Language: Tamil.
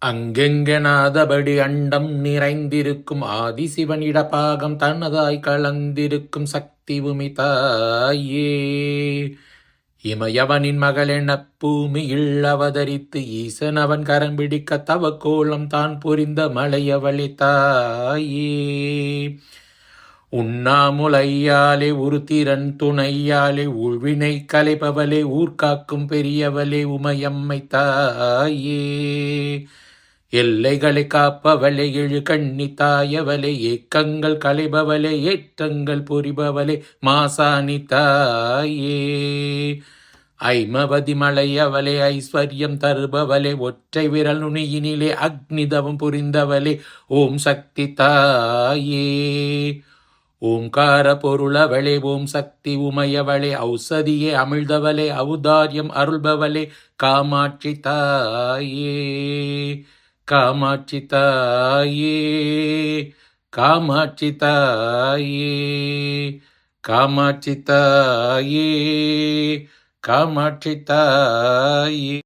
அங்கெங்கெனாதபடி அண்டம் நிறைந்திருக்கும் ஆதிசிவன் இடப்பாகம் தனதாய் கலந்திருக்கும் சக்தி உமி தாயே. இமயவனின் மகளெனப் பூமியில் அவதரித்து ஈசன் அவன் கரம் பிடிக்க தவக்கோலம் தான் புரிந்த மலையவளி தாயே. உண்ணாமுலையாலே உருத்திரன் துணையாலே உள்வினை கலைபவளே ஊர்காக்கும் பெரியவளே உமையம்மை தாயே. எல்லைகளை காப்பவளே எழு கண்ணி தாயவளே ஏக்கங்கள் கலைபவளே ஏற்றங்கள் புரிபவளே மாசாணி தாயே. ஐமவதி மலையவளே ஐஸ்வர்யம் தருபவளே ஒற்றை விரல் நுனியினிலே அக்னிதவம் புரிந்தவளே ஓம் சக்தி தாயே. ஓங்கார பொருளவளே ஓம் சக்தி உமையவளே ஔஷதியே அமிழ்தவளே ஔதாரியம் அருள்பவளே காமாட்சி தாயே. காமாட்சி தாயே. காமாட்சி தாயே. காமாட்சி தாயே. காமாட்சி தாயே.